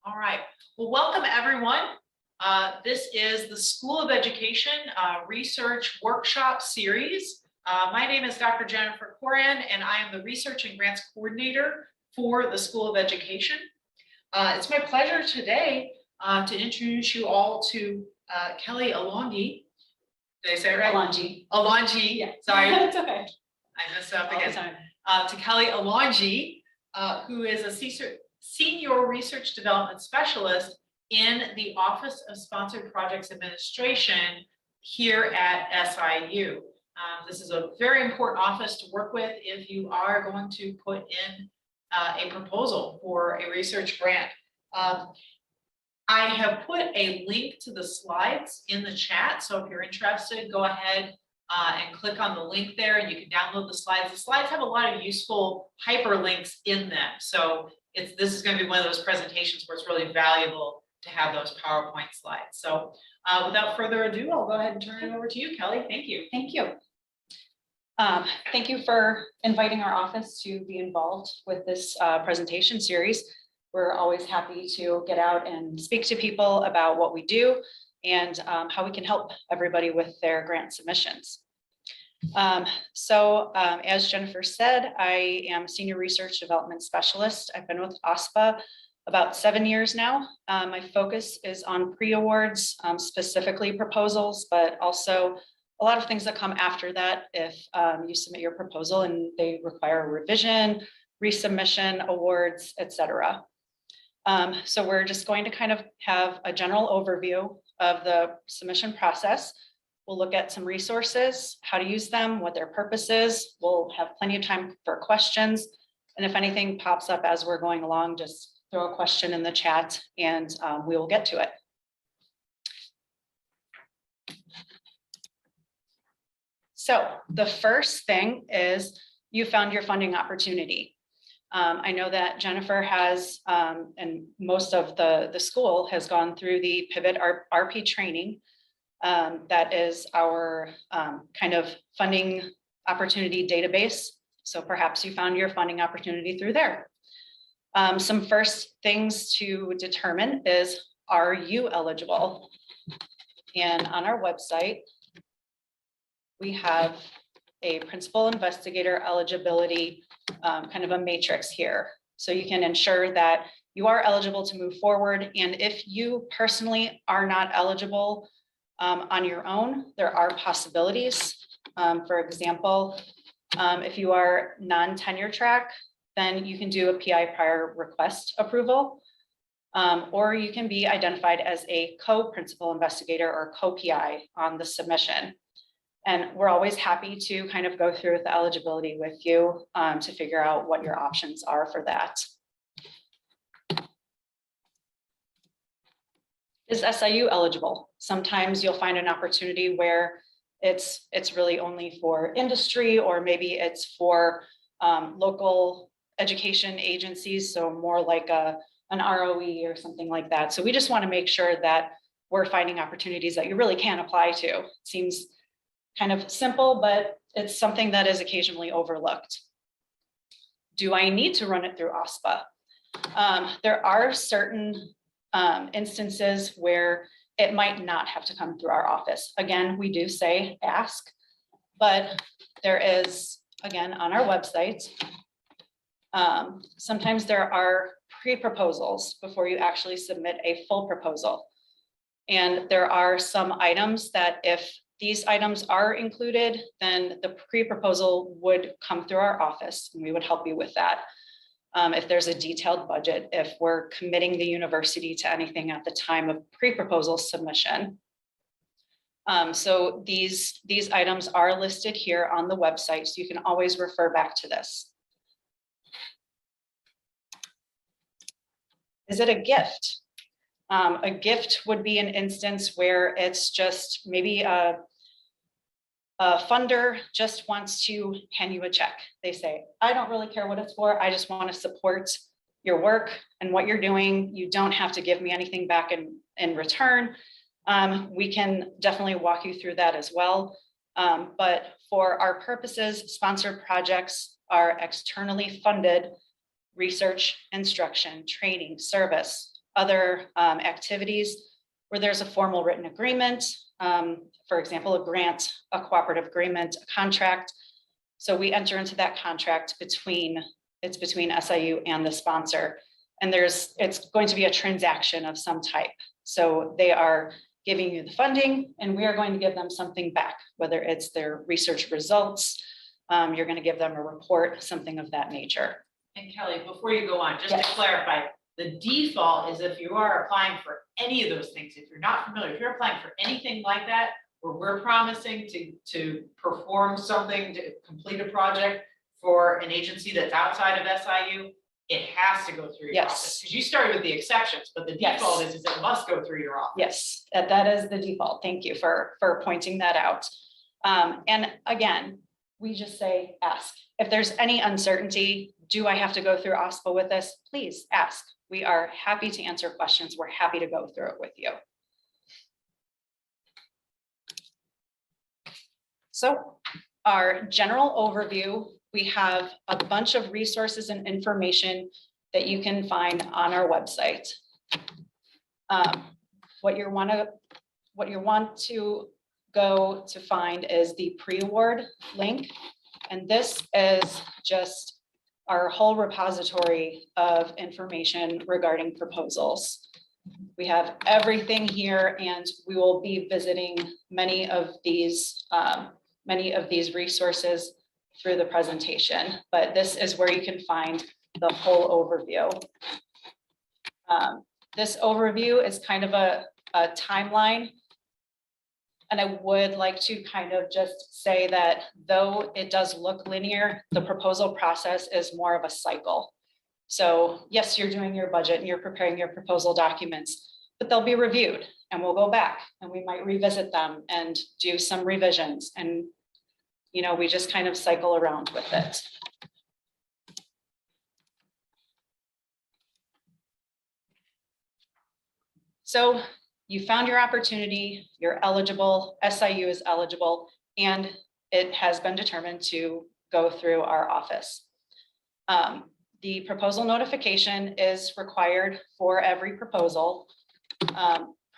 All right. Well, welcome everyone. This is the School of Education Research Workshop Series. My name is Dr. Jennifer Coran, and I am the Research and Grants Coordinator for the School of Education. It's my pleasure today to introduce you all to Kelly Alongi. Did I say it right? Alongi. Alongi. Yeah. Sorry. It's okay. I messed up All the again. time. To Kelly Alongi, who is a Senior Research Development Specialist in the Office of Sponsored Projects Administration here at SIU. This is a very important office to work with if you are going to put in a proposal for a research grant. I have put a link to the slides in the chat, so if you're interested, go ahead and click on the link there and you can download the slides. The slides have a lot of useful hyperlinks in them. So this is going to be one of those presentations where it's really valuable to have those PowerPoint slides. So without further ado, I'll go ahead and turn it over to you, Kelly. Thank you. Thank you. Thank you for inviting our office to be involved with this presentation series. We're always happy to get out and speak to people about what we do and how we can help everybody with their grant submissions. As Jennifer said, I am a Senior Research Development Specialist. I've been with OSPA about 7 years now. My focus is on pre-awards, specifically proposals, but also a lot of things that come after that if you submit your proposal and they require revision, resubmission, awards, etc. So we're just going to kind of have a general overview of the submission process. We'll look at some resources, how to use them, what their purpose is. We'll have plenty of time for questions. And if anything pops up as we're going along, just throw a question in the chat and we will get to it. So the first thing is you found your funding opportunity. I know that Jennifer has, and most of the school has gone through the Pivot RP training. That is our kind of funding opportunity database. So perhaps you found your funding opportunity through there. Some first things to determine is, are you eligible? And on our website, we have a principal investigator eligibility kind of a matrix here. So you can ensure that you are eligible to move forward. And if you personally are not eligible on your own, there are possibilities. For example, if you are non-tenure track, then you can do a PI prior request approval, or you can be identified as a co-principal investigator or co-PI on the submission. And we're always happy to kind of go through the eligibility with you to figure out what your options are for that. Is SIU eligible? Sometimes you'll find an opportunity where it's really only for industry, or maybe it's for local education agencies, so more like an ROE or something like that. So we just want to make sure that we're finding opportunities that you really can apply to. It seems kind of simple, but it's something that is occasionally overlooked. Do I need to run it through OSPA? There are certain instances where it might not have to come through our office. Again, we do say ask, but there is, again, on our website, sometimes there are pre-proposals before you actually submit a full proposal. And there are some items that if these items are included, then the pre-proposal would come through our office and we would help you with that. If there's a detailed budget, if we're committing the university to anything at the time of pre-proposal submission. So these items are listed here on the website, so you can always refer back to this. Is it a gift? A gift would be an instance where it's just maybe a funder just wants to hand you a check. They say, I don't really care what it's for. I just want to support your work and what you're doing. You don't have to give me anything back in return. We can definitely walk you through that as well. But for our purposes, sponsored projects are externally funded research, instruction, training, service, other activities where there's a formal written agreement, for example, a grant, a cooperative agreement, a contract. So we enter into that contract between SIU and the sponsor. And it's going to be a transaction of some type. So they are giving you the funding and we are going to give them something back, whether it's their research results, you're going to give them a report, something of that nature. And Kelly, before you go on, just to Yes. clarify, the default is if you are applying for any of those things, if you're not familiar, if you're applying for anything like that, where we're promising to perform something, to complete a project for an agency that's outside of SIU, it has to go through your Yes. office. Because you started with the exceptions, but the Yes. default is it must go through your office. Yes, that is the default. Thank you for pointing that out. And again, we just say, ask. If there's any uncertainty, do I have to go through OSPA with this? Please ask. We are happy to answer questions. We're happy to go through it with you. So our general overview, we have a bunch of resources and information that you can find on our website. What you want to go to find is the pre-award link. And this is just our whole repository of information regarding proposals. We have everything here and we will be visiting many of these resources through the presentation, but this is where you can find the whole overview. This overview is kind of a timeline. And I would like to kind of just say that though it does look linear, the proposal process is more of a cycle. So yes, you're doing your budget and you're preparing your proposal documents, but they'll be reviewed and we'll go back and we might revisit them and do some revisions. And, you know, we just kind of cycle around with it. So you found your opportunity, you're eligible, SIU is eligible, and it has been determined to go through our office. The proposal notification is required for every proposal,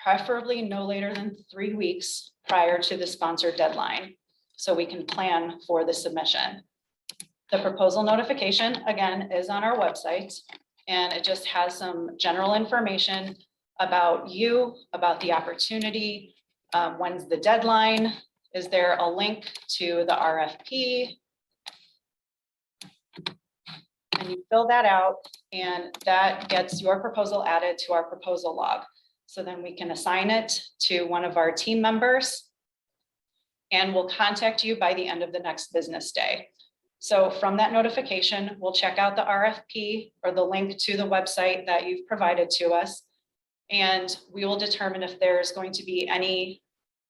preferably no later than 3 weeks prior to the sponsor deadline, so we can plan for the submission. The proposal notification, again, is on our website, and it just has some general information about you, about the opportunity, when's the deadline, is there a link to the RFP? And you fill that out and that gets your proposal added to our proposal log. So then we can assign it to one of our team members and we'll contact you by the end of the next business day. So from that notification, we'll check out the RFP or the link to the website that you've provided to us. And we will determine if there's going to be any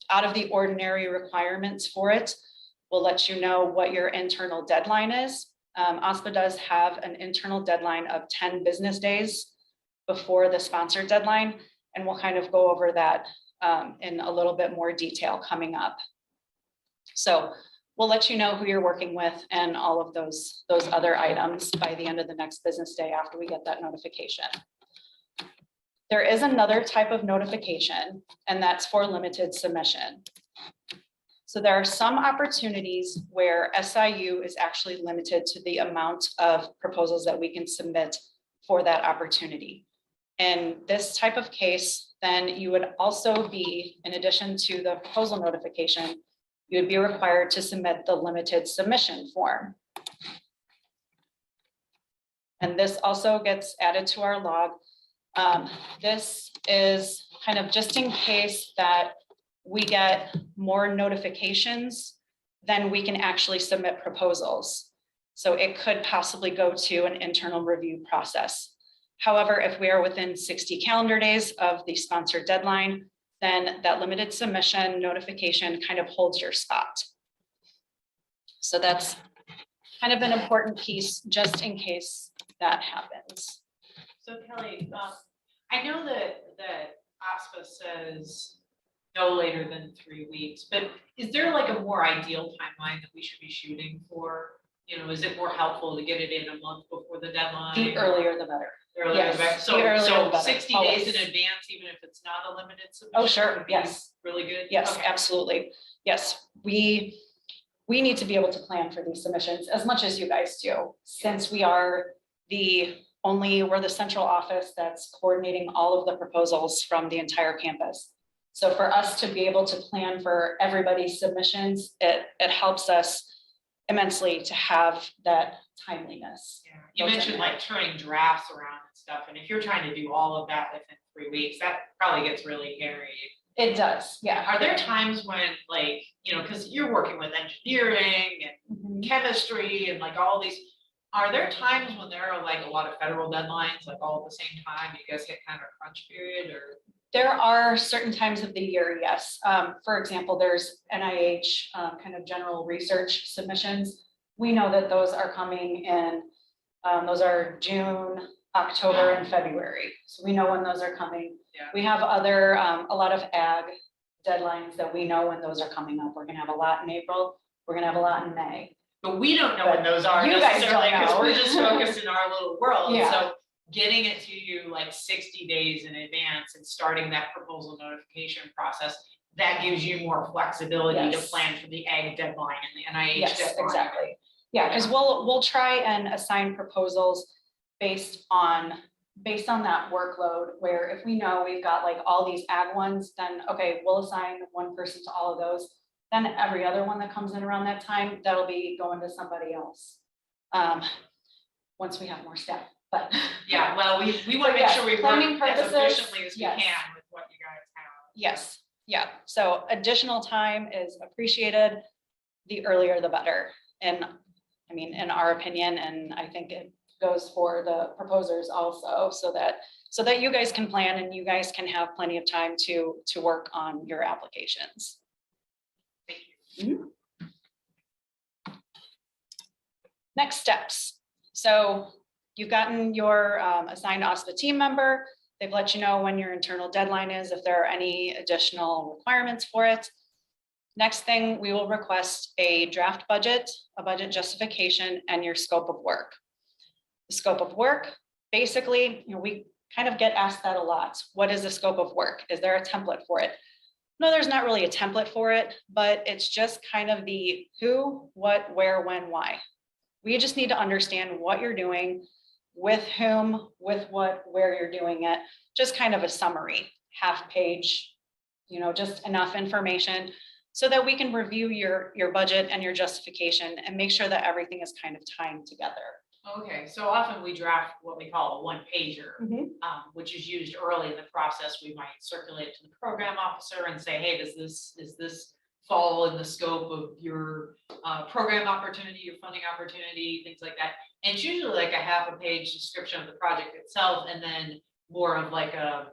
out of the ordinary requirements for it. We'll let you know what your internal deadline is. OSPA does have an internal deadline of 10 business days before the sponsor deadline. And we'll kind of go over that in a little bit more detail coming up. So we'll let you know who you're working with and all of those other items by the end of the next business day after we get that notification. There is another type of notification, and that's for limited submission. So there are some opportunities where SIU is actually limited to the amount of proposals that we can submit for that opportunity. In this type of case, then you would also be, in addition to the proposal notification, you would be required to submit the limited submission form. And this also gets added to our log. This is kind of just in case that we get more notifications, then we can actually submit proposals. So it could possibly go to an internal review process. However, if we are within 60 calendar days of the sponsor deadline, then that limited submission notification kind of holds your spot. So that's kind of an important piece just in case that happens. So Kelly, I know that OSPA says no later than 3 weeks, but is there like a more ideal timeline that we should be shooting for? you know, is it more helpful to get it in a month before the deadline? The earlier the better. Earlier Yes, the better. the earlier the So better, 60 always. days in advance, even if it's not a limited submission? Oh, sure, would be yes. Really good? Yes, Okay. absolutely. Yes, we need to be able to plan for these submissions as much as you guys do, since we're the central office that's coordinating all of the proposals from the entire campus. So for us to be able to plan for everybody's submissions, it helps us immensely to have that timeliness. Yeah. You mentioned like turning drafts around and stuff, and if you're trying to do all of that within 3 weeks, that probably gets really hairy. It does, yeah. Are there times when, like, you know, because you're working with engineering and Mhm. chemistry and like all these, are there times when there are like a lot of federal deadlines, like all at the same time, you guys hit kind of a crunch period, or? There are certain times of the year, yes. For example, there's NIH kind of general research submissions. We know that those are coming in, those are June, October, and February. So we know when those are coming. Yeah. We have other, a lot of ag deadlines that we know when those are coming up. We're gonna have a lot in April. We're gonna have a lot in May. But we don't know when those are You guys necessarily, don't because know. we're just focused in our little world. Yeah. So getting it to you like 60 days in advance and starting that proposal notification process, that gives you more flexibility to Yes. plan for the ag deadline and the NIH Yes, deadline. exactly. Yeah, because we'll try and assign proposals based on that workload, where if we know we've got like all these ag ones, then okay, we'll assign one person to all of those. Then every other one that comes in around that time, that'll be going to somebody else. Once we have more staff, but. Yeah, well, we want to make yes, sure we planning work as purposes, efficiently as we yes. can with what you guys have. Yes, yeah, so additional time is appreciated, the earlier the better. And I mean, in our opinion, and I think it goes for the proposers also, so that you guys can plan and you guys can have plenty of time to work on your applications. Thank you. Mhm. Next steps. So you've gotten your assigned OSPA team member. They've let you know when your internal deadline is, if there are any additional requirements for it. Next thing, we will request a draft budget, a budget justification, and your scope of work. The scope of work, basically, you know, we kind of get asked that a lot. What is the scope of work? Is there a template for it? No, there's not really a template for it, but it's just kind of the who, what, where, when, why. We just need to understand what you're doing, with whom, with what, where you're doing it. Just kind of a summary, half page, you know, just enough information so that we can review your budget and your justification and make sure that everything is kind of tying together. Okay, so often we draft what we call a one-pager, Mhm. Which is used early in the process. We might circulate it to the program officer and say, hey, does this fall in the scope of your program opportunity, your funding opportunity, things like that. And it's usually like a half a page description of the project itself, and then more of like a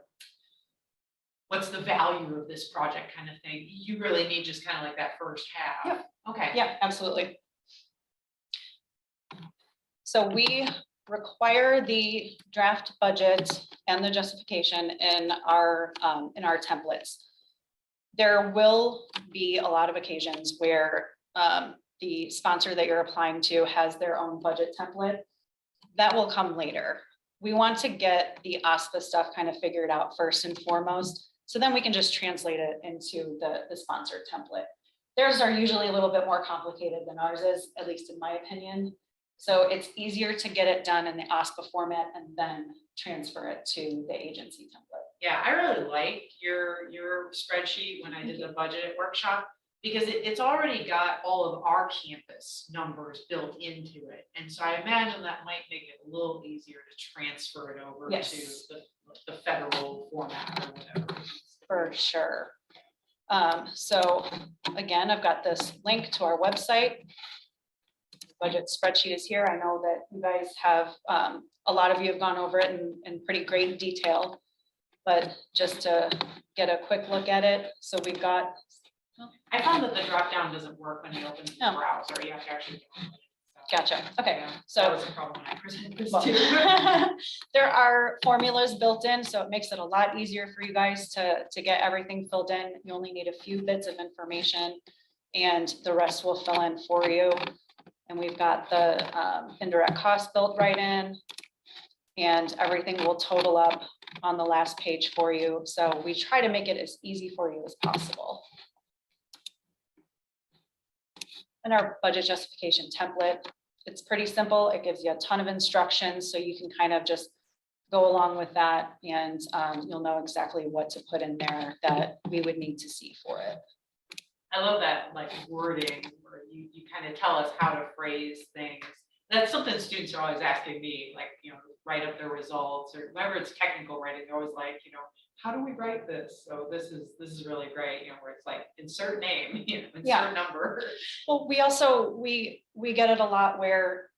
what's the value of this project kind of thing. You really need just kind of like that first half. Yep. Okay. Yeah, absolutely. So we require the draft budget and the justification in our templates. There will be a lot of occasions where the sponsor that you're applying to has their own budget template. That will come later. We want to get the OSPA stuff kind of figured out first and foremost, so then we can just translate it into the sponsored template. Theirs are usually a little bit more complicated than ours is, at least in my opinion. So it's easier to get it done in the OSPA format and then transfer it to the agency template. Yeah, I really like your spreadsheet when I did the budget workshop, because it's already got all of our campus numbers built into it. And so I imagine that might make it a little easier to transfer it over Yes. to the federal format or whatever. For sure. So again, I've got this link to our website. Budget spreadsheet is here. I know that you guys have, a lot of you have gone over it in pretty great detail, but just to get a quick look at it. So we've got. I found that the drop down doesn't work when you open the Oh. browser. You have to actually. Gotcha. Okay. Yeah, So that was a problem when I presented this well, too. there are formulas built in, so it makes it a lot easier for you guys to get everything filled in. You only need a few bits of information and the rest will fill in for you. And we've got the indirect cost built right in. And everything will total up on the last page for you. So we try to make it as easy for you as possible. And our budget justification template, it's pretty simple. It gives you a ton of instructions, so you can kind of just go along with that, and you'll know exactly what to put in there that we would need to see for it. I love that, like, wording where you kind of tell us how to phrase things. That's something students are always asking me, like, write up their results, or whenever it's technical writing, they're always like, how do we write this? So this is really great, where it's like insert name, insert number. Well, we also, we get it a lot where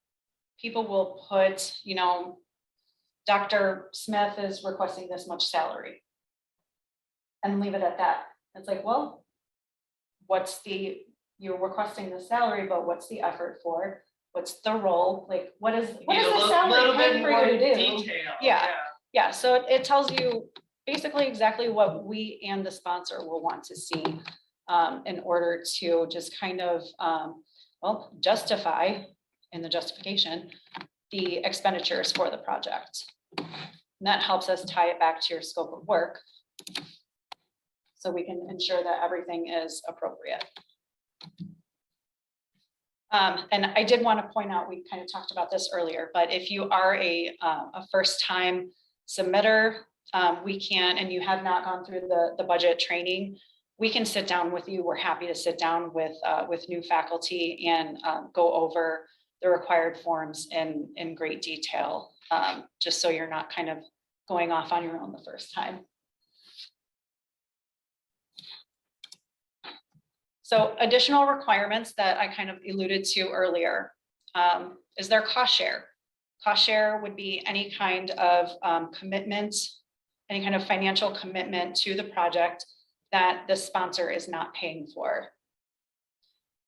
people will put, Dr. Smith is requesting this much salary and leave it at that. It's like, well, you're requesting the salary, but what's the effort for? What's the role? Like, what is the salary paying for you to do? Detail. Yeah. So it tells you basically exactly what we and the sponsor will want to see in order to just kind of, justify in the justification the expenditures for the project. And that helps us tie it back to your scope of work, so we can ensure that everything is appropriate. And I did want to point out, we kind of talked about this earlier, but if you are a first-time submitter, we can, and you have not gone through the budget training, we can sit down with you. We're happy to sit down with new faculty and go over the required forms in great detail, just so you're not kind of going off on your own the first time. So additional requirements that I kind of alluded to earlier is their cost share. Cost share would be any kind of commitment, any kind of financial commitment to the project that the sponsor is not paying for.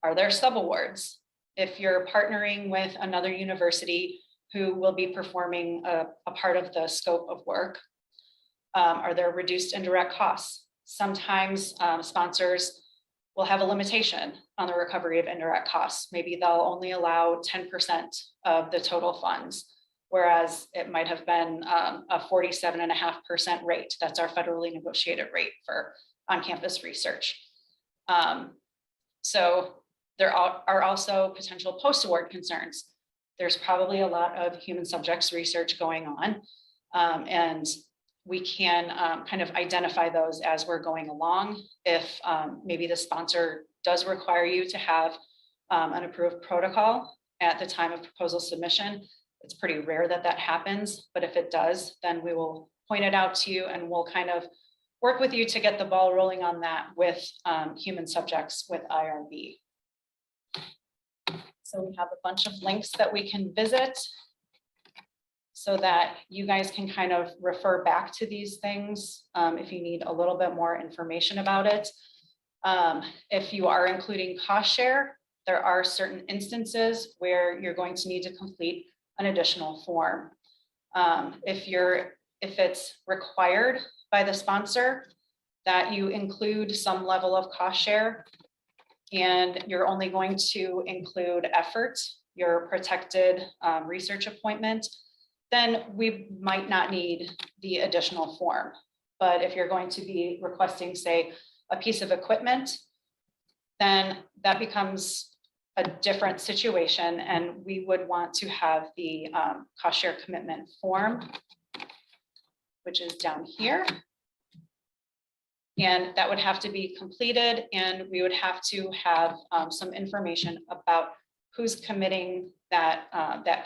Are there subawards? If you're partnering with another university who will be performing a part of the scope of work, are there reduced indirect costs? Sometimes sponsors will have a limitation on the recovery of indirect costs. Maybe they'll only allow 10% of the total funds, whereas it might have been a 47.5% rate. That's our federally negotiated rate for on-campus research. So there are also potential post-award concerns. There's probably a lot of human subjects research going on, and we can kind of identify those as we're going along. If maybe the sponsor does require you to have an approved protocol at the time of proposal submission, it's pretty rare that that happens, but if it does, then we will point it out to you, and we'll kind of work with you to get the ball rolling on that with human subjects with IRB. So we have a bunch of links that we can visit so that you guys can kind of refer back to these things if you need a little bit more information about it. If you are including cost share, there are certain instances where you're going to need to complete an additional form. If it's required by the sponsor that you include some level of cost share, and you're only going to include effort, your protected research appointment, then we might not need the additional form. But if you're going to be requesting, say, a piece of equipment, then that becomes a different situation, and we would want to have the cost share commitment form, which is down here. And that would have to be completed, and we would have to have some information about who's committing that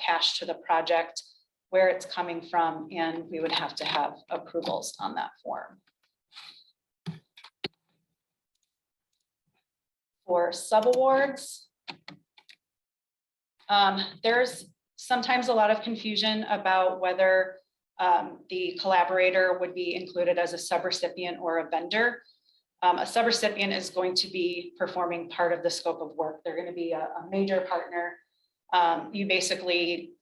cash to the project, where it's coming from, and we would have to have approvals on that form. For subawards, there's sometimes a lot of confusion about whether the collaborator would be included as a subrecipient or a vendor. A subrecipient is going to be performing part of the scope of work. They're going to be a major partner. You basically,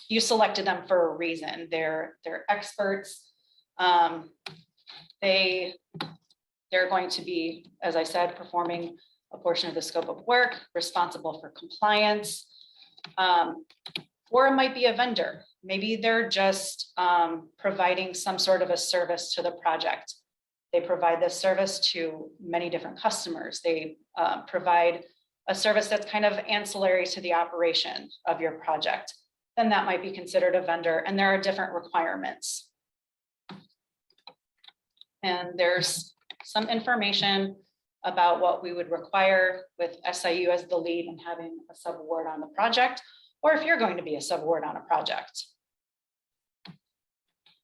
you selected them for a reason. They're experts. They're going to be, as I said, performing a portion of the scope of work, responsible for compliance. Or it might be a vendor. Maybe they're just providing some sort of a service to the project. They provide this service to many different customers. They provide a service that's kind of ancillary to the operation of your project. Then that might be considered a vendor, and there are different requirements. And there's some information about what we would require with SIU as the lead and having a subaward on the project, or if you're going to be a subaward on a project.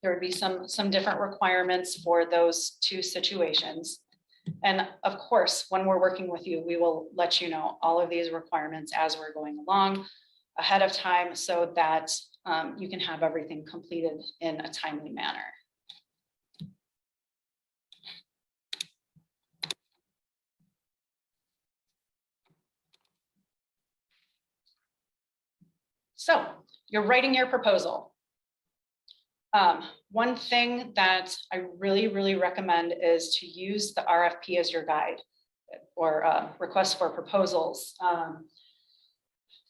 There would be some different requirements for those two situations. And of course, when we're working with you, we will let you know all of these requirements as we're going along ahead of time so that you can have everything completed in a timely manner. So you're writing your proposal. One thing that I really recommend is to use the RFP as your guide, or request for proposals,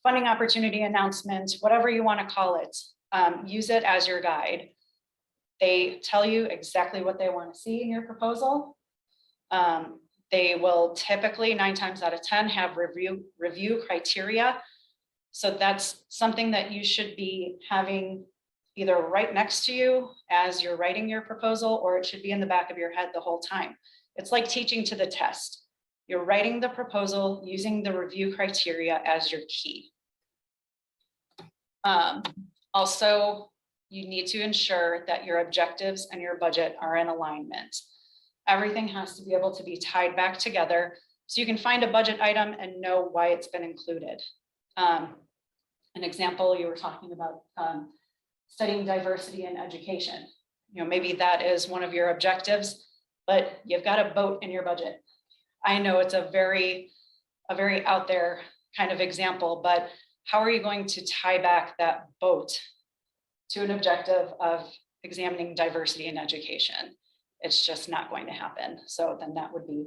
funding opportunity announcement, whatever you want to call it. Use it as your guide. They tell you exactly what they want to see in your proposal. They will typically 9 times out of 10 have review criteria. So that's something that you should be having either right next to you as you're writing your proposal, or it should be in the back of your head the whole time. It's like teaching to the test. You're writing the proposal using the review criteria as your key. Also, you need to ensure that your objectives and your budget are in alignment. Everything has to be able to be tied back together so you can find a budget item and know why it's been included. An example, you were talking about studying diversity in education. You know, maybe that is one of your objectives, but you've got a boat in your budget. I know it's a very out there kind of example, but how are you going to tie back that boat to an objective of examining diversity in education? It's just not going to happen. So then that would be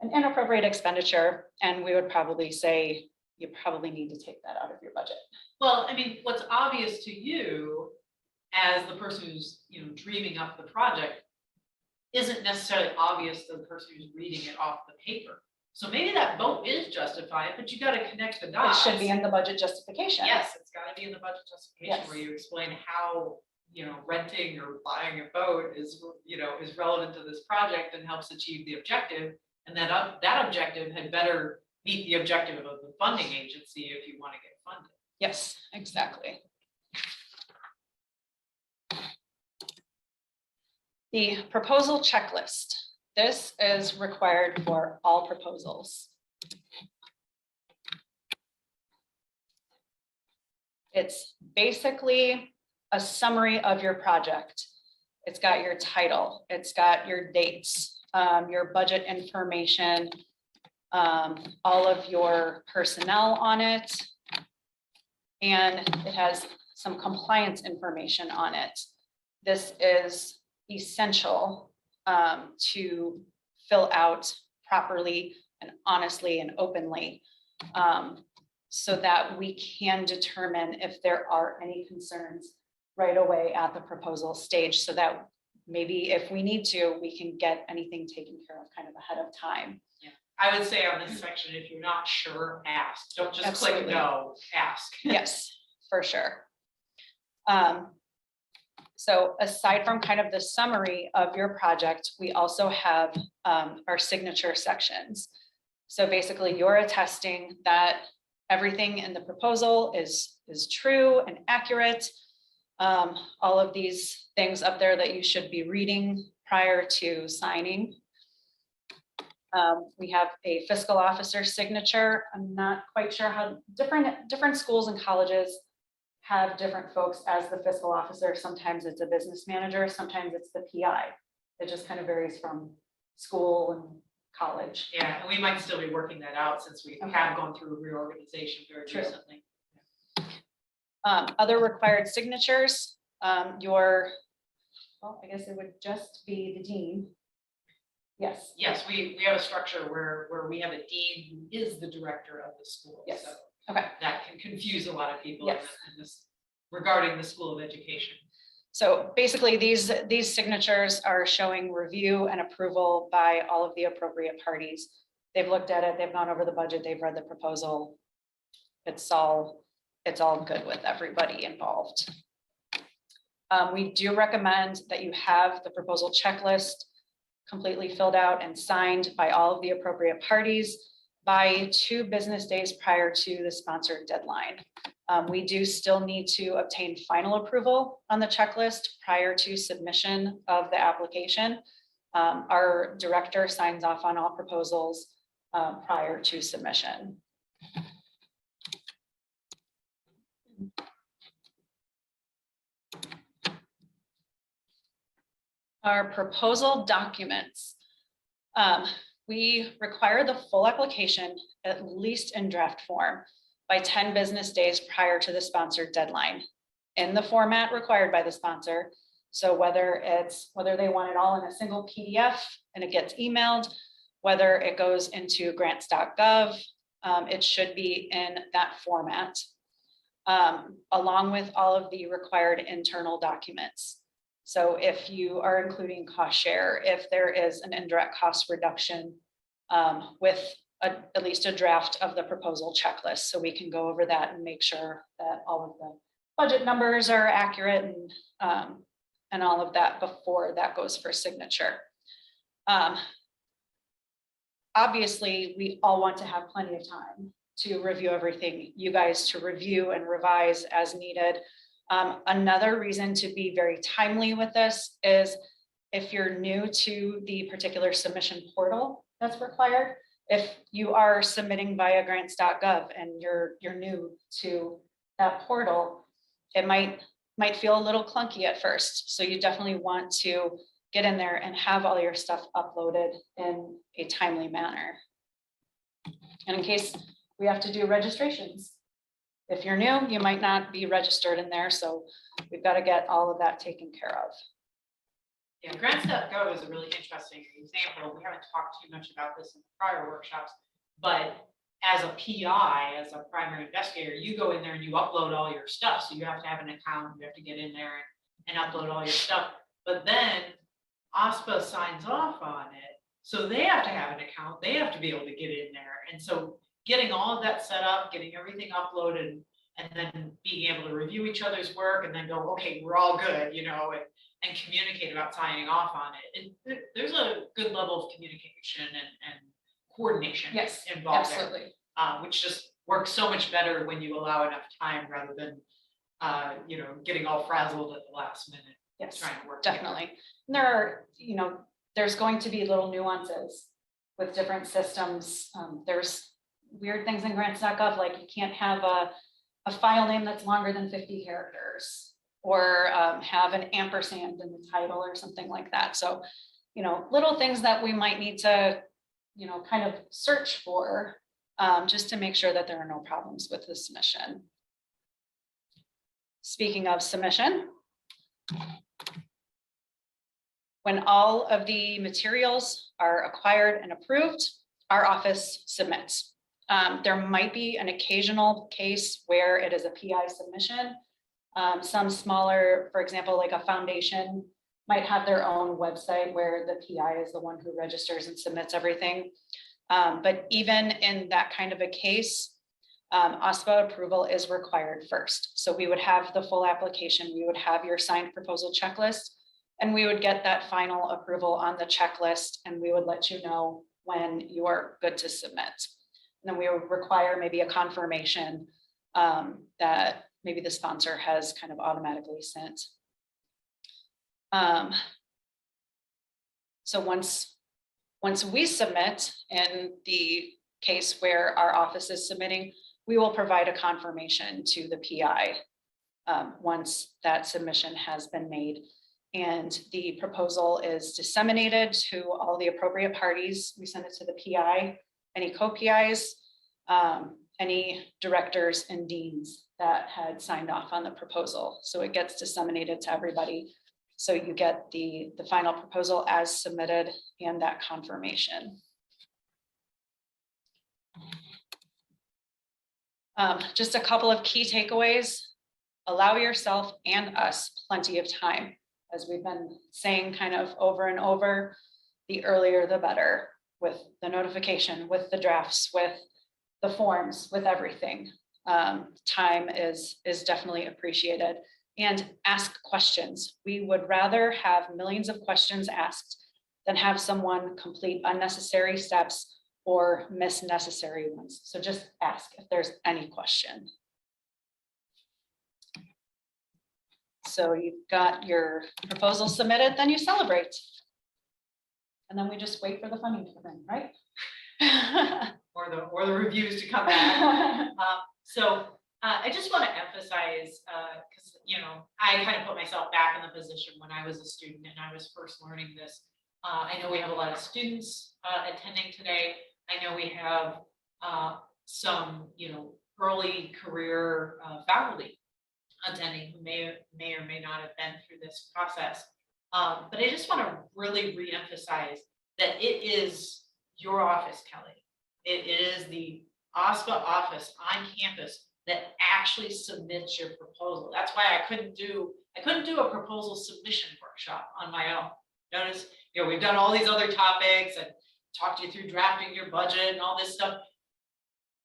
an inappropriate expenditure, and we would probably say you probably need to take that out of your budget. Well, I mean, what's obvious to you as the person who's, you know, dreaming up the project isn't necessarily obvious to the person who's reading it off the paper. So maybe that boat is justified, but you got to connect the dots. It should be in the budget justification. Yes, it's got to be in the budget justification, Yes. where you explain how, you know, renting or buying a boat is, you know, is relevant to this project and helps achieve the objective. And that objective had better meet the objective of the funding agency if you want to get funded. Yes, exactly. The proposal checklist. This is required for all proposals. It's basically a summary of your project. It's got your title, it's got your dates, your budget information, all of your personnel on it, and it has some compliance information on it. This is essential to fill out properly and honestly and openly, so that we can determine if there are any concerns right away at the proposal stage, so that maybe if we need to, we can get anything taken care of kind of ahead of time. Yeah, I would say on this section, if you're not sure, ask. Don't just Absolutely. click no, ask. Yes, for sure. So aside from kind of the summary of your project, we also have our signature sections. So basically you're attesting that everything in the proposal is true and accurate. All of these things up there that you should be reading prior to signing. We have a fiscal officer signature. I'm not quite sure how different schools and colleges have different folks as the fiscal officer. Sometimes it's a business manager, sometimes it's the PI. It just kind of varies from school and college. Yeah, and we might still be working that out since we have gone through reorganization very True. recently. Other required signatures, well, I guess it would just be the dean Yes. Yes, we have a structure where we have a dean who is the director of the school. Yes. So Okay. that can confuse a lot of people Yes. in this regarding the School of Education. So basically, these signatures are showing review and approval by all of the appropriate parties. They've looked at it, they've gone over the budget, they've read the proposal. It's all good with everybody involved. We do recommend that you have the proposal checklist completely filled out and signed by all of the appropriate parties by 2 business days prior to the sponsored deadline. We do still need to obtain final approval on the checklist prior to submission of the application. Our director signs off on all proposals prior to submission. Our proposal documents. We require the full application, at least in draft form, by 10 business days prior to the sponsored deadline in the format required by the sponsor. So whether they want it all in a single PDF and it gets emailed, whether it goes into grants.gov, it should be in that format, along with all of the required internal documents. So if you are including cost share, if there is an indirect cost reduction, with at least a draft of the proposal checklist, so we can go over that and make sure that all of the budget numbers are accurate and all of that before that goes for signature. Obviously, we all want to have plenty of time to review everything, you guys to review and revise as needed. Another reason to be very timely with this is if you're new to the particular submission portal that's required, if you are submitting via grants.gov and you're new to that portal, it might feel a little clunky at first. So you definitely want to get in there and have all your stuff uploaded in a timely manner. And in case we have to do registrations, if you're new, you might not be registered in there. So we've got to get all of that taken care of. Yeah, grants.gov is a really interesting example. We haven't talked too much about this in the prior workshops, but as a PI, as a primary investigator, you go in there and you upload all your stuff. So you have to have an account, you have to get in there and upload all your stuff. But then OSPA signs off on it. So they have to have an account, they have to be able to get in there. And so getting all of that set up, getting everything uploaded, and then being able to review each other's work and then go, okay, we're all good, you know, and communicate about signing off on it. There's a good level of communication and coordination involved absolutely. there, which just works so much better when you allow enough time rather than, you know, getting all frazzled at the last minute. Yes, trying to work definitely. together. And there are, you know, there's going to be little nuances with different systems. There's weird things in grants.gov, like you can't have a file name that's longer than 50 characters or have an ampersand in the title or something like that. So, you know, little things that we might need to, you know, kind of search for just to make sure that there are no problems with the submission. Speaking of submission, when all of the materials are acquired and approved, our office submits. There might be an occasional case where it is a PI submission. Some smaller, for example, like a foundation might have their own website where the PI is the one who registers and submits everything. But even in that kind of a case, OSPA approval is required first. So we would have the full application, we would have your signed proposal checklist, and we would get that final approval on the checklist, and we would let you know when you are good to submit. And then we would require maybe a confirmation that maybe the sponsor has kind of automatically sent. So once we submit, in the case where our office is submitting, we will provide a confirmation to the PI once that submission has been made. And the proposal is disseminated to all the appropriate parties. We send it to the PI, any co-PIs, any directors and deans that had signed off on the proposal. So it gets disseminated to everybody. So you get the final proposal as submitted and that confirmation. Just a couple of key takeaways. Allow yourself and us plenty of time. As we've been saying kind of over and over, the earlier the better, with the notification, with the drafts, with the forms, with everything. Time is definitely appreciated. And ask questions. We would rather have millions of questions asked than have someone complete unnecessary steps or miss necessary ones. So just ask if there's any question. So you've got your proposal submitted, then you celebrate. And then we just wait for the funding to come in, right? Or the reviews to come back. I just want to emphasize, because I kind of put myself back in the position when I was a student and I was first learning this. I know we have a lot of students attending today. I know we have some early career faculty attending who may or may not have been through this process. But I just want to really reemphasize that it is your office, Kelly. It is the OSPA office on campus that actually submits your proposal. That's why I couldn't do a proposal submission workshop on my own. Notice, we've done all these other topics and talked you through drafting your budget and all this stuff.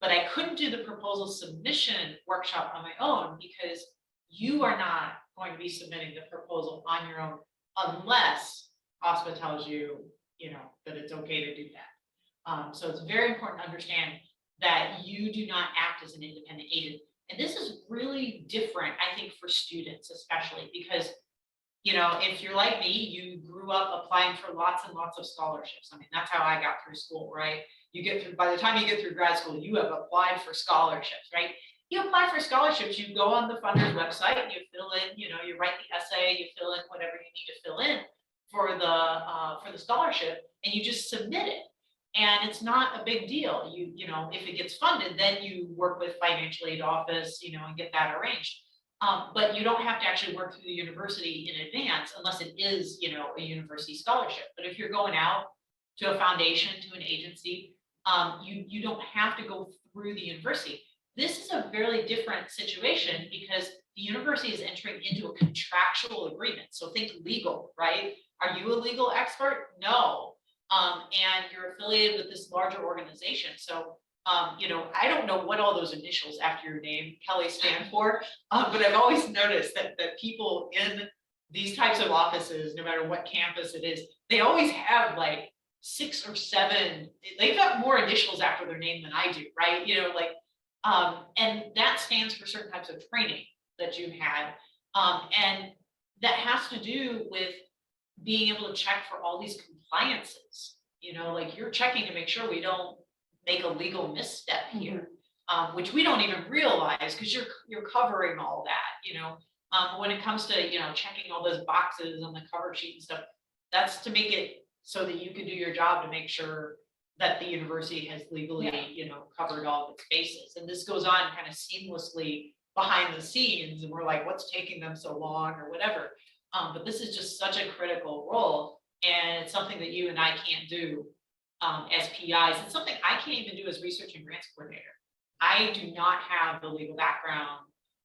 But I couldn't do the proposal submission workshop on my own because you are not going to be submitting the proposal on your own unless OSPA tells you, that it's okay to do that. So it's very important to understand that you do not act as an independent agent. And this is really different, I think, for students, especially because, if you're like me, you grew up applying for lots and lots of scholarships. I mean, that's how I got through school, right? By the time you get through grad school, you have applied for scholarships, right? You apply for scholarships, you go on the funder's website, and you fill in, you write the essay, you fill in whatever you need to fill in for the scholarship, and you just submit it. And it's not a big deal. If it gets funded, then you work with financial aid office, and get that arranged. But you don't have to actually work through the university in advance unless it is, a university scholarship. But if you're going out to a foundation, to an agency, you don't have to go through the university. This is a very different situation because the university is entering into a contractual agreement. So think legal, right? Are you a legal expert? No. And you're affiliated with this larger organization. So, I don't know what all those initials after your name, Kelly, stand for, but I've always noticed that people in these types of offices, no matter what campus it is, they always have like 6 or 7, they've got more initials after their name than I do, right? And that stands for certain types of training that you had. And that has to do with being able to check for all these compliances, like you're checking to make sure we don't make a legal misstep here, which we don't even realize because you're covering all that, when it comes to, checking all those boxes on the cover sheet and stuff, that's to make it so that you can do your job to make sure that the university has legally, covered all of its bases. And this goes on kind of seamlessly behind the scenes. And we're like, what's taking them so long or whatever. But this is just such a critical role. And it's something that you and I can't do as PIs. It's something I can't even do as research and grants coordinator. I do not have the legal background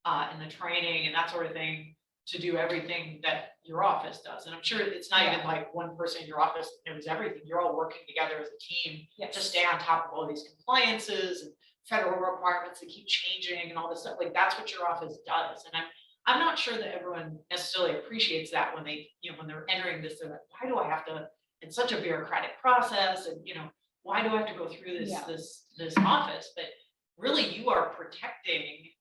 and the training and that sort of thing to do everything that your office does. And I'm sure it's not even like one person in your office knows everything. You're all working together as a team to stay on top of all these compliances and federal requirements that keep changing and all this stuff. Like that's what your office does. And I'm not sure that everyone necessarily appreciates that when they, when they're entering this, they're like, why do I have to, it's such a bureaucratic process. And, why do I have to go through this office? But really you are protecting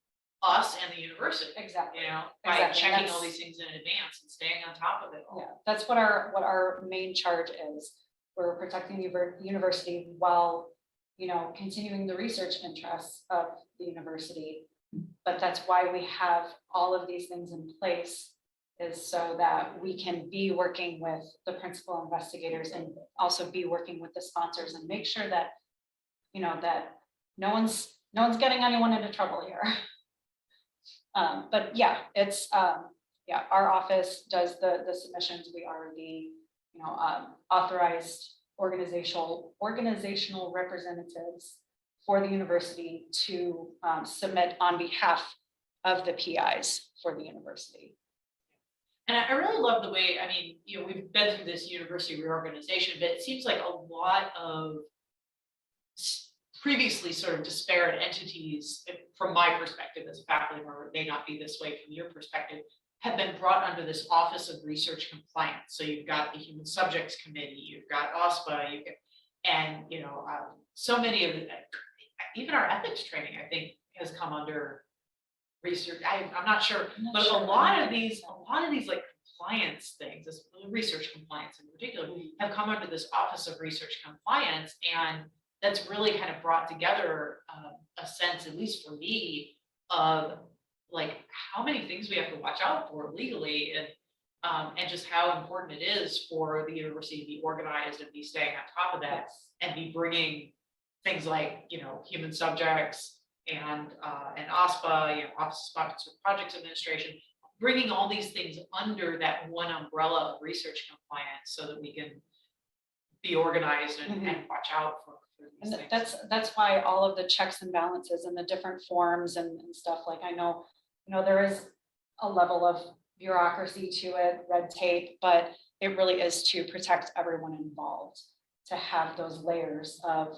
us and the university, Exactly. by checking all these things in advance and staying on top of it all. Yeah, that's what our main charge is. We're protecting the university while, continuing the research interests of the university. But that's why we have all of these things in place, is so that we can be working with the principal investigators and also be working with the sponsors and make sure that, that no one's getting anyone into trouble here. But yeah, it's Yeah, our office does the submissions. We are the, authorized organizational representatives for the university to submit on behalf of the PIs for the university. And I really love the way, I mean, we've been through this university reorganization, but it seems like a lot of previously sort of disparate entities, from my perspective as a faculty member, it may not be this way from your perspective, have been brought under this Office of Research Compliance. So you've got the Human Subjects Committee, you've got OSPA, and so many of the, even our ethics training, I think, has come under research. I'm not sure, but a lot of these like compliance things, this research compliance in particular, have come under this Office of Research Compliance, and that's really kind of brought together a sense, at least for me, of like how many things we have to watch out for legally, and just how important it is for the university to be organized and be staying on top of that, and be bringing things like human subjects and OSPA, Office of Sponsored Projects Administration, bringing all these things under that one umbrella of research compliance, so that we can be organized and watch out for these things. That's why all of the checks and balances and the different forms and stuff, like I know there is a level of bureaucracy to it, red tape, but it really is to protect everyone involved, to have those layers of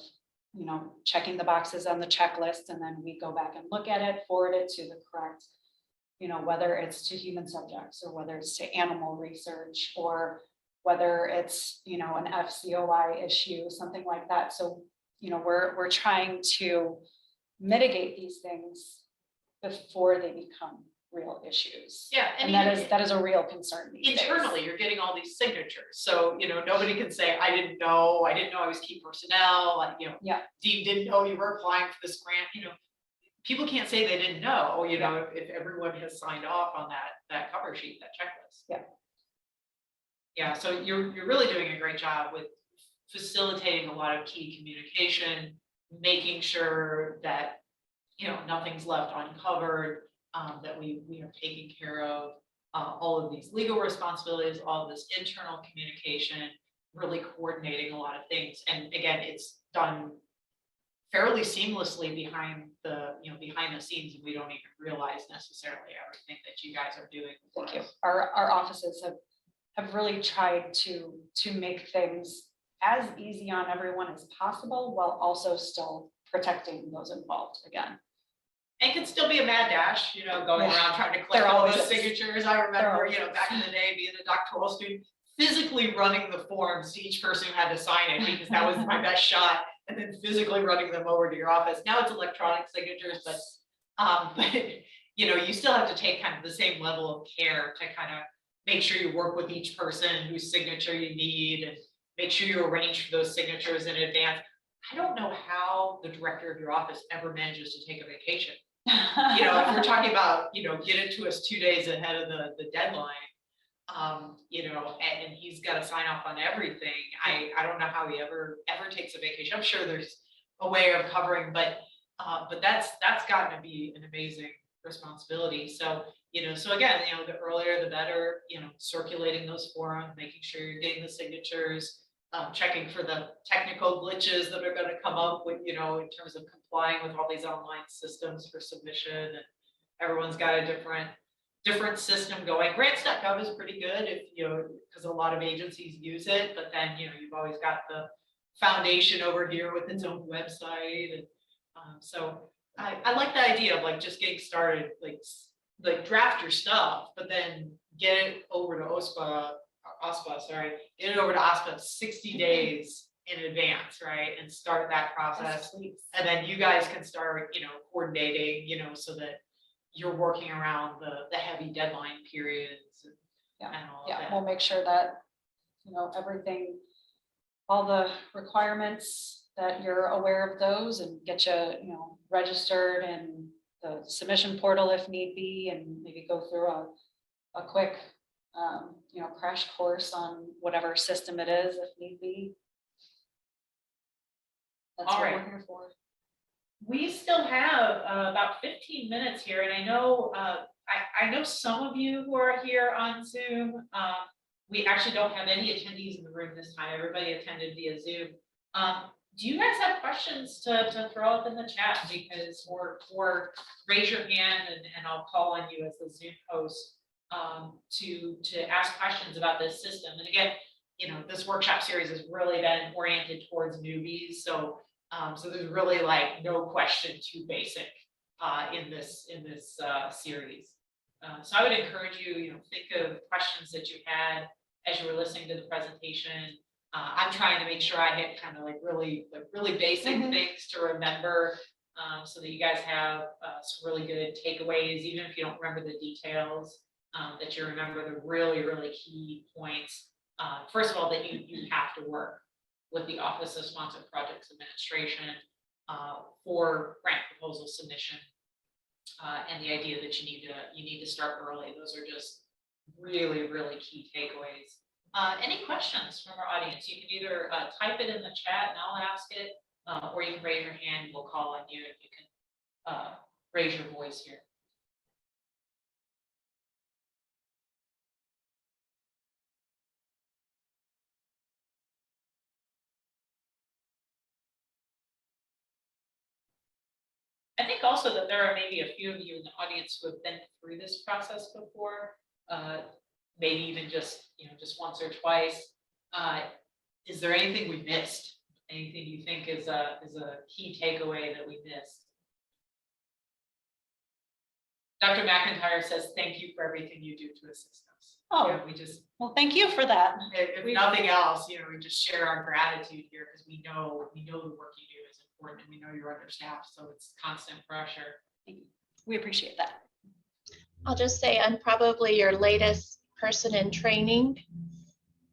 checking the boxes on the checklist, and then we go back and look at it, forward it to the correct, whether it's to human subjects or whether it's to animal research or whether it's an FCOI issue, something like that. So we're trying to mitigate these things before they become real issues. Yeah, and that is a real concern these internally days. You're getting all these signatures, so nobody can say I didn't know I was key personnel, like Dean didn't know you were applying for this grant. People can't say they didn't know, if everyone has signed off on that cover sheet, that checklist. Yeah, so you're really doing a great job with facilitating a lot of key communication, making sure that nothing's left uncovered, that we are taking care of all of these legal responsibilities, all of this internal communication, really coordinating a lot of things. And again, it's done fairly seamlessly behind the scenes, and we don't even realize necessarily everything that you guys are doing. Thank you. Our offices have really tried to make things as easy on everyone as possible, while also still protecting those involved again. It can still be a mad dash, going around trying to collect all those signatures. I remember, back in the day, being a doctoral student, physically running the forms to each person who had to sign it, because that was my best shot, and then physically running them over to your office. Now it's electronic signatures, but you still have to take kind of the same level of care to kind of make sure you work with each person whose signature you need, and make sure you arrange for those signatures in advance. I don't know how the director of your office ever manages to take a vacation. If we're talking about, get it to us 2 days ahead of the deadline, and he's got to sign off on everything. I don't know how he ever takes a vacation. I'm sure there's a way of covering, but that's gotten to be an amazing responsibility. So, so again, the earlier the better, circulating those forums, making sure you're getting the signatures, checking for the technical glitches that are going to come up with, in terms of complying with all these online systems for submission, and everyone's got a different system going. Grants.gov is pretty good if, because a lot of agencies use it, but then, you've always got the foundation over here with its own website. And so I like the idea of like just getting started, like draft your stuff, but then get it over to OSPA, get it over to OSPA 60 days in advance, right? And start that process. And then you guys can start, coordinating, so that you're working around the heavy deadline periods and all of that. We'll make sure that, everything, all the requirements, that you're aware of those, and get you, registered in the submission portal if need be, and maybe go through a quick crash course on whatever system it is if need be. That's All what right. we're here for. We still have about 15 minutes here, and I know I know some of you who are here on Zoom. We actually don't have any attendees in the room this time. Everybody attended via Zoom. Do you guys have questions to throw up in the chat? Because, or raise your hand and I'll call on you as the Zoom host to ask questions about this system. And again, you know, this workshop series has really been oriented towards newbies. So there's really like no question too basic in this series. So I would encourage you, you know, think of questions that you had as you were listening to the presentation. I'm trying to make sure I hit kind of like really basic things to remember, so that you guys have some really good takeaways, even if you don't remember the details, that you remember the really key points. First of all, that you have to work with the Office of Sponsored Projects Administration for grant proposal submission, and the idea that you need to start early. Those are just really key takeaways. Any questions from our audience? You can either type it in the chat and I'll ask it, or you can raise your hand. We'll call on you if you can raise your voice here. I think also that there are maybe a few of you in the audience who have been through this process before, maybe even just once or twice. Is there anything we missed? Anything you think is a key takeaway that we missed? Dr. McIntyre says, thank you for everything you do to assist us. Oh, yeah, well, thank you for that. If nothing else, you know, we just share our gratitude here because we know the work you do is important and we know you're understaffed, so it's constant pressure. We appreciate that. I'll just say I'm probably your latest person in training.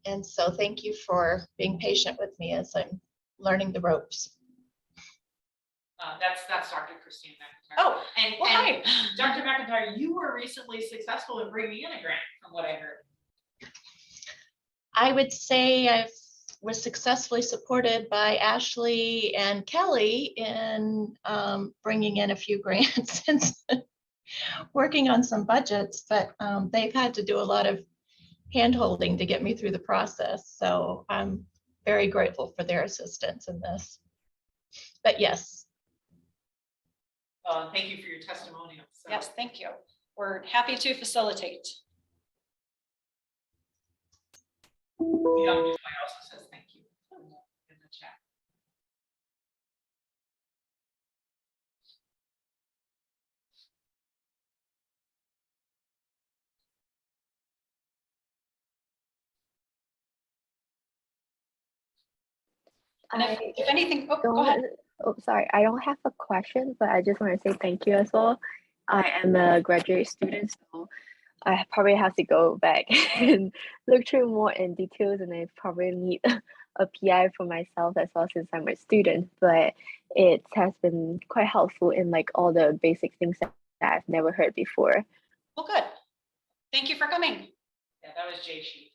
And so thank you for being patient with me as I'm learning the ropes. That's Dr. Christine McIntyre. Oh, and hi. Dr. McIntyre, you were recently successful in bringing in a grant, from what I heard. I would say I was successfully supported by Ashley and Kelly in bringing in a few grants and working on some budgets, but they've had to do a lot of hand-holding to get me through the process. So I'm very grateful for their assistance in this. But yes. Thank you for your testimonial. So. Yes, thank you. We're happy to facilitate. Young Joy also says thank you in the chat. And if anything, oh, go ahead. Oh, sorry, I don't have a question, but I just want to say thank you as well. I am a graduate student, so I probably have to go back and look through more in details, and I probably need a PI for myself as well since I'm a student. But it has been quite helpful in like all the basic things that I've never heard before. Well, good. Thank you for coming. Yeah, that was Jay Sheaf,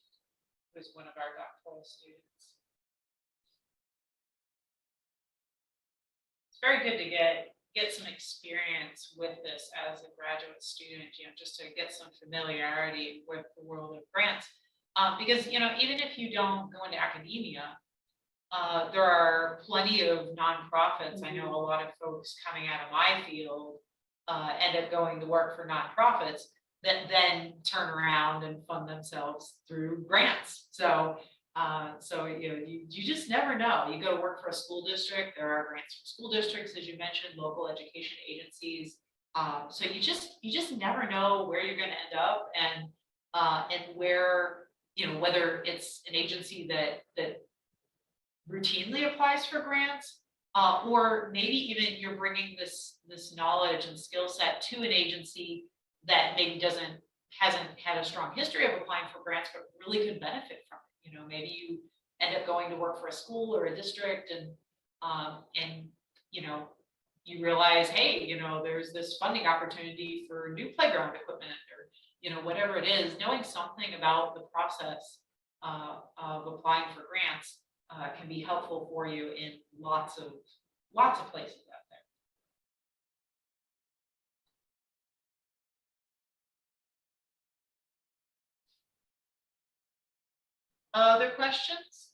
who's one of our doctoral students. Very good to get some experience with this as a graduate student, you know, just to get some familiarity with the world of grants. Because, you know, even if you don't go into academia, there are plenty of nonprofits. I know a lot of folks coming out of my field end up going to work for nonprofits that then turn around and fund themselves through grants. So you know, you just never know. You go to work for a school district, there are grants from school districts, as you mentioned, local education agencies. So you just never know where you're going to end up, and where, you know, whether it's an agency that routinely applies for grants, or maybe even you're bringing this knowledge and skill set to an agency that maybe hasn't had a strong history of applying for grants, but really could benefit from it. You know, maybe you end up going to work for a school or a district, and you know, you realize, hey, you know, there's this funding opportunity for new playground equipment, or, you know, whatever it is. Knowing something about the process of applying for grants can be helpful for you in lots of places. Other questions?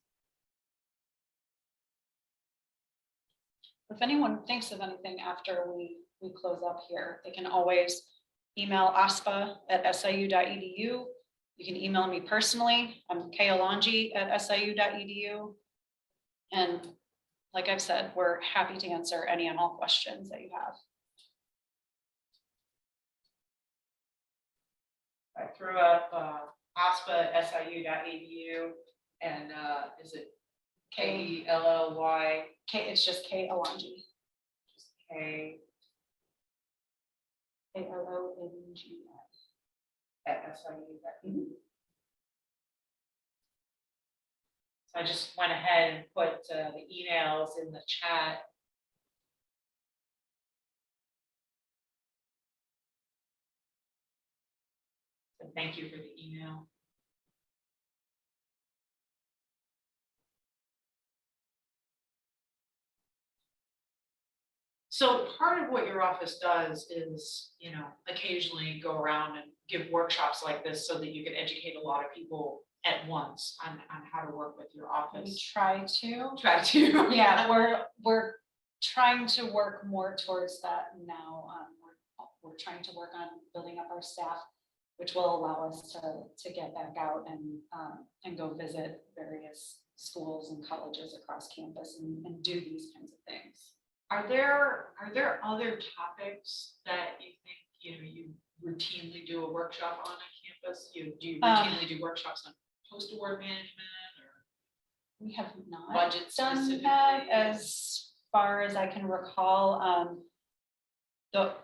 If anyone thinks of anything after we close up here, they can always email aspa@siu.edu. You can email me personally. I'm kalonji@siu.edu. And like I've said, we're happy to answer any and all questions that you have. I threw up aspa@siu.edu and is it KELLY? It's just Kalonji. Just K KLONGI. at SIU.edu. So I just went ahead and put the emails in the chat. So thank you for the email. So part of what your office does is, you know, occasionally go around and give workshops like this so that you can educate a lot of people at once on how to work with your We office. try to. Try to. Yeah, we're trying to work more towards that now. We're trying to work on building up our staff, which will allow us to get back out and go visit various schools and colleges across campus and do these kinds of things. Are there other topics that you think, you know, you routinely do a workshop on campus? Do you routinely do workshops on post-award management or We have not budget done specifically? that as far as I can recall. The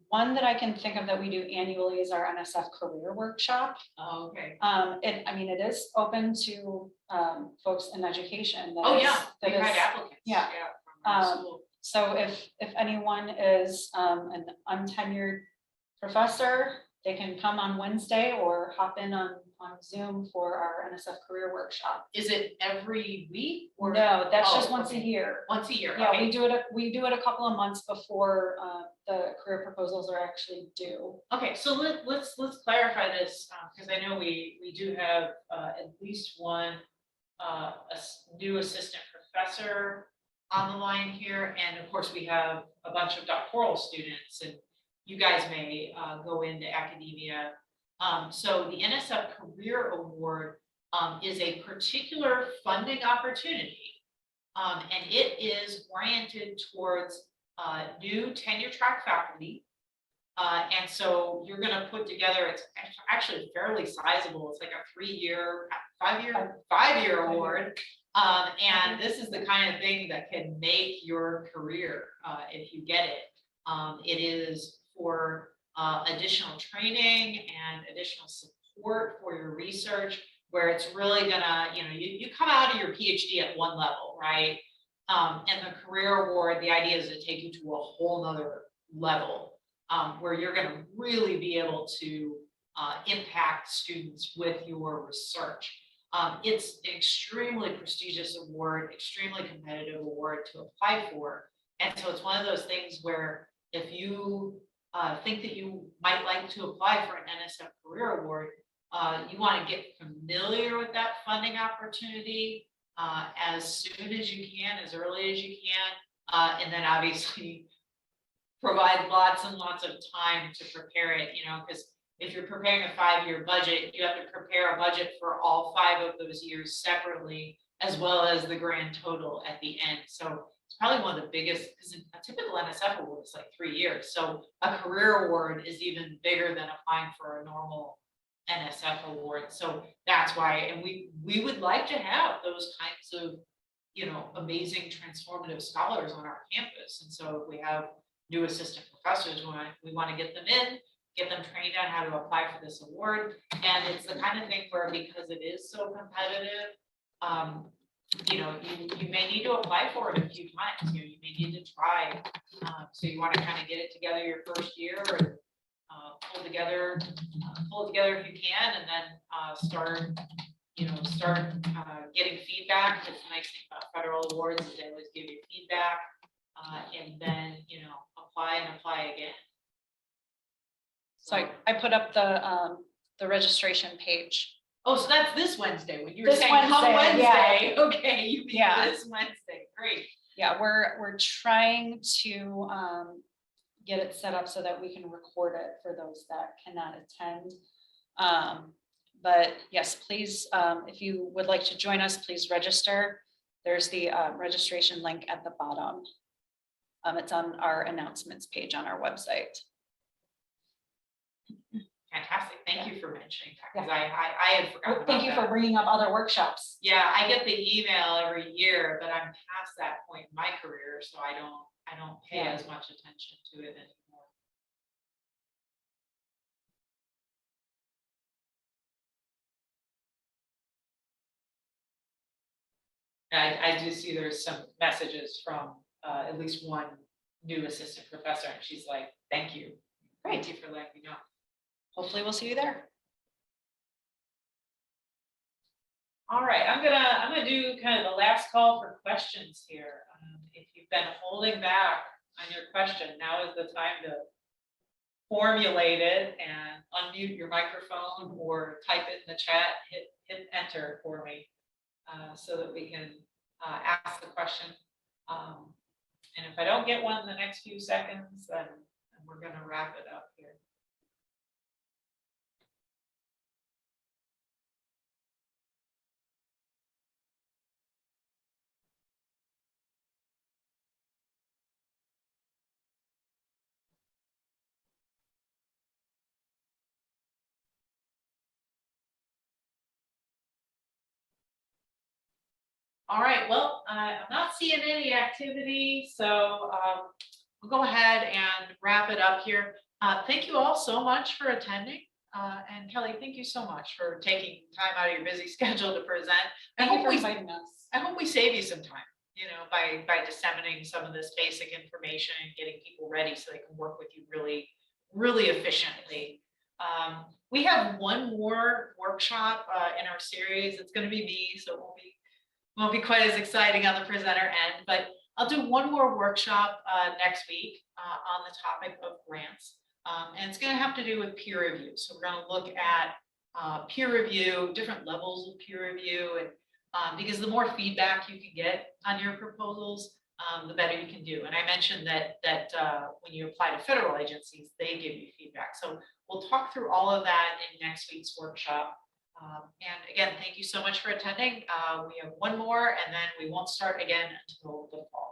one that I can think of that we do annually is our NSF career workshop. Oh, okay. It is open to folks in education. Oh, yeah, that we've had is- applicants. yeah. From our school. So if anyone is an untenured professor, they can come on Wednesday or hop in on Zoom for our NSF career workshop. Is it every week or? No, that's just Oh, once a okay. year. Once a year, Yeah, okay. we do it a couple of months before the career proposals are actually due. Okay, so let's clarify this, because I know we do have at least one new assistant professor on the line here, and of course we have a bunch of doctoral students, and you guys may go into academia. So the NSF Career Award is a particular funding opportunity, and it is oriented towards new tenure track faculty. And so you're going to put together, it's actually fairly sizable. It's like a 5-year award. And this is the kind of thing that can make your career if you get it. It is for additional training and additional support for your research, where it's really gonna, you know, you come out of your PhD at one level, right? And the career award, the idea is to take you to a whole nother level, where you're gonna really be able to impact students with your research. It's an extremely prestigious award, extremely competitive award to apply for. And so it's one of those things where if you think that you might like to apply for an NSF Career Award, you want to get familiar with that funding opportunity as soon as you can, as early as you can, and then obviously provide lots and lots of time to prepare it, you know, because if you're preparing a 5-year budget, you have to prepare a budget for all 5 of those years separately, as well as the grand total at the end. So it's probably one of the biggest, because a typical NSF award is like 3 years. So a career award is even bigger than applying for a normal NSF award. So that's why, and we would like to have those kinds of, you know, amazing transformative scholars on our campus. And so if we have new assistant professors, we want to get them in, get them trained on how to apply for this award. And it's the kind of thing where, because it is so competitive, you know, you may need to apply for it a few times. You know, you may need to try. So you want to kind of get it together your first year, or pull it together if you can, and then start getting feedback. That's the nice thing about federal awards is they always give you feedback, and then, you know, apply and apply again. So I put up the registration page Oh, so that's this Wednesday, when you were This saying come Wednesday, yeah. Wednesday, okay, you mean Yeah. this Wednesday, great. Yeah, we're trying to get it set up so that we can record it for those that cannot attend. But yes, please, if you would like to join us, please register. There's the registration link at the bottom. It's on our announcements page on our website. Fantastic, thank you for mentioning that, because I had forgotten about Thank you for that. bringing up other workshops. Yeah, I get the email every year, but I'm past that point in my career, so I don't pay Yeah. as much attention to it anymore. I do see there's some messages from at least one new assistant professor, and she's like, thank you. Thank you for letting me know. Hopefully we'll see you there. All right, I'm gonna do kind of the last call for questions here. If you've been holding back on your question, now is the time to formulate it and unmute your microphone or type it in the chat, hit enter for me, so that we can ask the question. And if I don't get one in the next few seconds, then we're gonna wrap it up here. All right, well, I'm not seeing any activity, so we'll go ahead and wrap it up here. Thank you all so much for attending. And Kelly, thank you so much for taking time out of your busy schedule to present. Thank you for inviting us. I hope we save you some time, you know, by disseminating some of this basic information and getting people ready so they can work with you really, really efficiently. We have one more workshop in our series. It's going to be me, so it won't be quite as exciting on the presenter end, but I'll do one more workshop next week on the topic of grants. And it's going to have to do with peer review. So we're going to look at peer review, different levels of peer review, and because the more feedback you can get on your proposals, the better you can do. And I mentioned that when you apply to federal agencies, they give you feedback. So we'll talk through all of that in next week's workshop. And again, thank you so much for attending. We have one more, and then we won't start again until the fall.